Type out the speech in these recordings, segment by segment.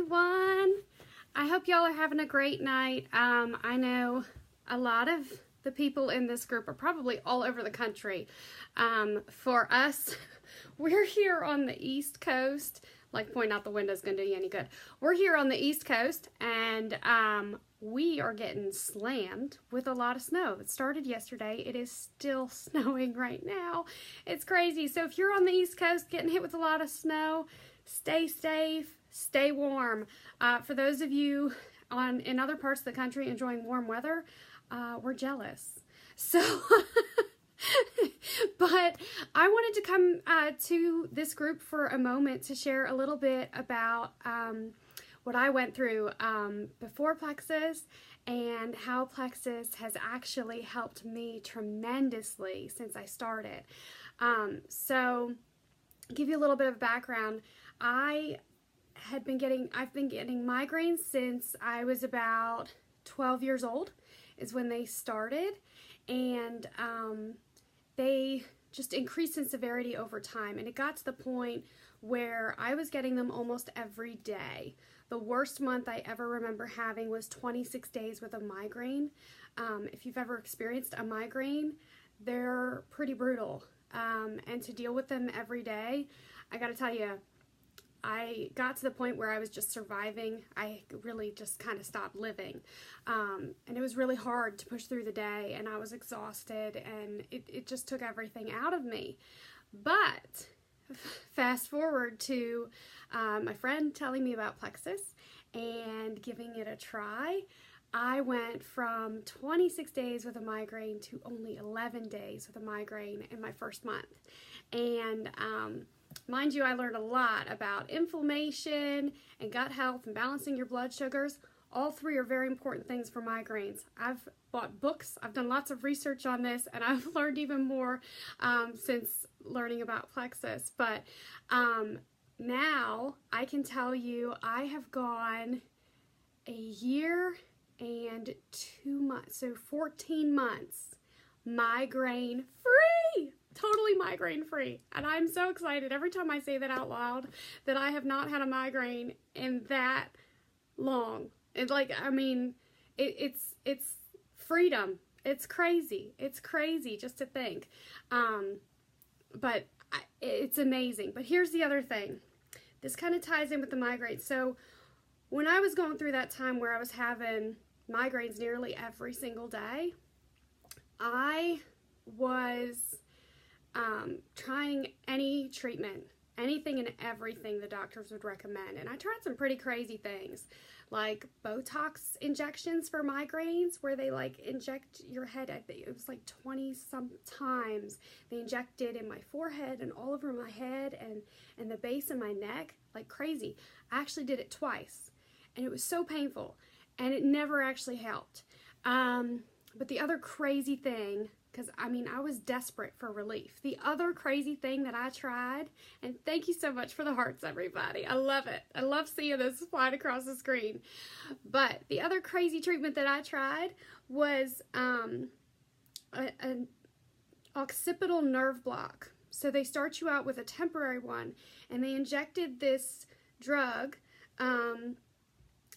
everyone. I hope y'all are having a great night. I know a lot of the people in this group are probably all over the country. For us, we're here on the East Coast. Like, point out the window is going to do you any good. We're here on the East Coast, and we are getting slammed with a lot of snow. It started yesterday. It is still snowing right now. It's crazy. So if you're on the East Coast getting hit with a lot of snow, stay safe, stay warm. For those of you in other parts of the country enjoying warm weather, we're jealous. So, but I wanted to come to this group for a moment to share a little bit about what I went through before Plexus and how Plexus has actually helped me tremendously since I started. So, give you a little bit of background. I've been getting migraines since I was about 12 years old is when they started, and they just increased in severity over time, and it got to the point where I was getting them almost every day. The worst month I ever remember having was 26 days with a migraine. If you've ever experienced a migraine, they're pretty brutal, and to deal with them every day, I gotta tell you, I got to the point where I was just surviving. I really just kind of stopped living. And it was really hard to push through the day, and I was exhausted, and it just took everything out of me. But fast forward to my friend telling me about Plexus and giving it a try. I went from 26 days with a migraine to only 11 days with a migraine in my first month. And mind you, I learned a lot about inflammation and gut health and balancing your blood sugars. All three are very important things for migraines. I've bought books, I've done lots of research on this, and I've learned even more since learning about Plexus. But now I can tell you I have gone a year and 2 months, so 14 months, migraine free. Totally migraine free, and I'm so excited every time I say that out loud that I have not had a migraine in that long. And like, I mean, it's freedom. It's crazy. It's crazy just to think. But it's amazing. But here's the other thing. This kind of ties in with the migraines. So when I was going through that time where I was having migraines nearly every single day, I was trying any treatment, anything and everything the doctors would recommend. And I tried some pretty crazy things, like Botox injections for migraines, where they like inject your head. I think it was like 20 some times. They injected in my forehead and all over my head and the base of my neck, like crazy. I actually did it twice, and it was so painful, and it never actually helped. But the other crazy thing, because, I mean, I was desperate for relief. The other crazy thing that I tried, and thank you so much for the hearts, everybody. I love it. I love seeing this flying across the screen. But the other crazy treatment that I tried was an occipital nerve block. So they start you out with a temporary one, and they injected this drug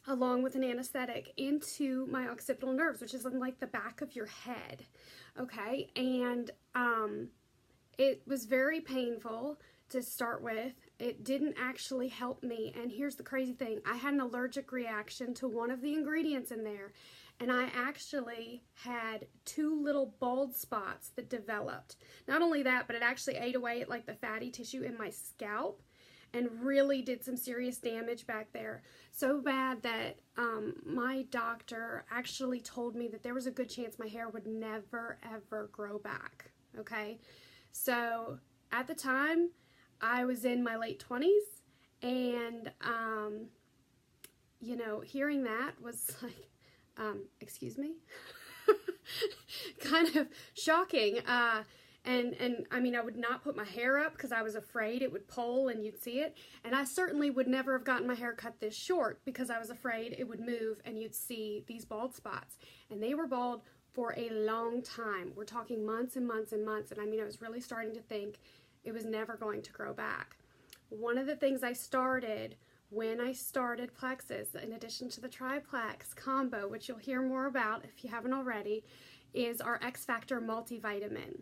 along with an anesthetic into my occipital nerves, which is on like the back of your head. Okay, and it was very painful to start with. It didn't actually help me, and here's the crazy thing. I had an allergic reaction to one of the ingredients in there, and I actually had 2 little bald spots that developed. Not only that, but it actually ate away at like the fatty tissue in my scalp and really did some serious damage back there. So bad that my doctor actually told me that there was a good chance my hair would never, ever grow back, okay? So at the time, I was in my late 20s, and, you know, hearing that was like, excuse me? Kind of shocking. And I mean, I would not put my hair up because I was afraid it would pull and you'd see it. And I certainly would never have gotten my hair cut this short because I was afraid it would move and you'd see these bald spots. And they were bald for a long time. We're talking months and months and months. And I mean, I was really starting to think it was never going to grow back. One of the things I started when I started Plexus, in addition to the Triplex combo, which you'll hear more about if you haven't already, is our X Factor multivitamin.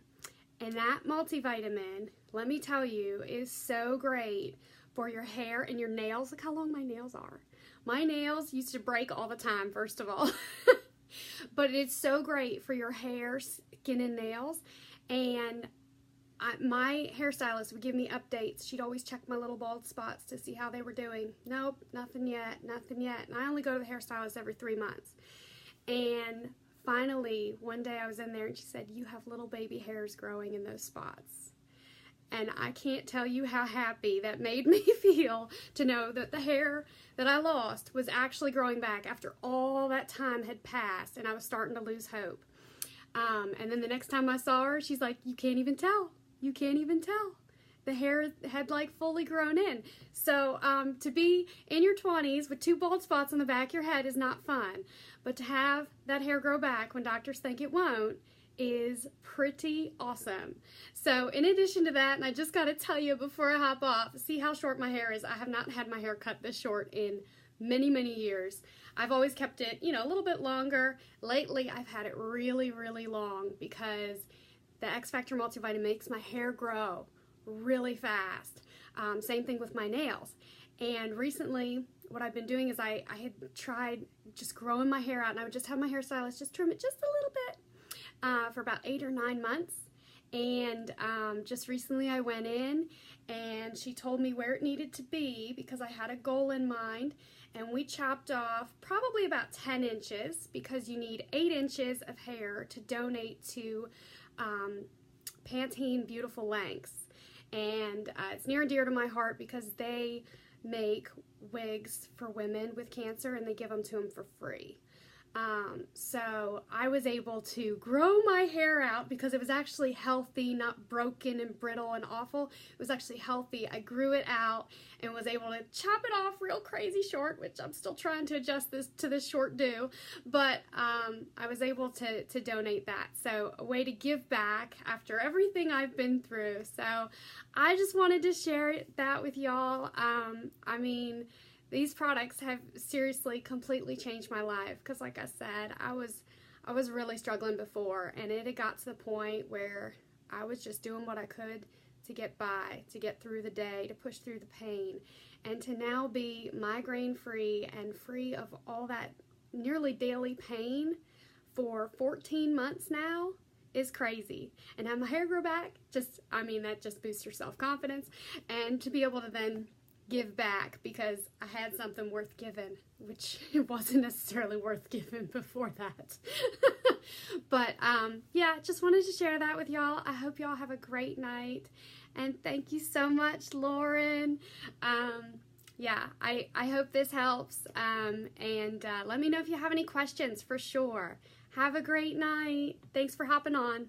And that multivitamin, let me tell you, is so great for your hair and your nails. Look how long my nails are. My nails used to break all the time, first of all. But it's so great for your hair, skin, and nails. And my hairstylist would give me updates. She'd always check my little bald spots to see how they were doing. Nope, nothing yet, nothing yet. And I only go to the hairstylist every 3 months. And finally, one day I was in there and she said, you have little baby hairs growing in those spots. And I can't tell you how happy that made me feel to know that the hair that I lost was actually growing back after all that time had passed and I was starting to lose hope. And then the next time I saw her, she's like, you can't even tell. You can't even tell. The hair had like fully grown in. So to be in your 20s with 2 bald spots on the back of your head is not fun. But to have that hair grow back when doctors think it won't is pretty awesome. So in addition to that, and I just got to tell you before I hop off, see how short my hair is. I have not had my hair cut this short in many, many years. I've always kept it, you know, a little bit longer. Lately, I've had it really, really long because the X Factor multivitamin makes my hair grow really fast. Same thing with my nails. And recently, what I've been doing is I had tried just growing my hair out, and I would just have my hairstylist just trim it just a little bit for about 8 or 9 months. And just recently I went in and she told me where it needed to be because I had a goal in mind, and we chopped off probably about 10 inches because you need 8 inches of hair to donate to Pantene Beautiful Lengths. And it's near and dear to my heart because they make wigs for women with cancer and they give them to them for free. So I was able to grow my hair out because it was actually healthy, not broken and brittle and awful. It was actually healthy. I grew it out and was able to chop it off real crazy short, which I'm still trying to adjust this to this short do, but I was able to donate that. So a way to give back after everything I've been through. So I just wanted to share that with y'all. I mean, these products have seriously completely changed my life because, like I said, I was really struggling before, and it had got to the point where I was just doing what I could to get by, to get through the day, to push through the pain, and to now be migraine free and free of all that nearly daily pain for 14 months now is crazy. And have my hair grow back, that just boosts your self-confidence, and to be able to then give back because I had something worth giving, which it wasn't necessarily worth giving before that. But yeah, just wanted to share that with y'all. I hope y'all have a great night, and thank you so much, Lauren. Yeah, I hope this helps, and let me know if you have any questions for sure. Have a great night. Thanks for hopping on.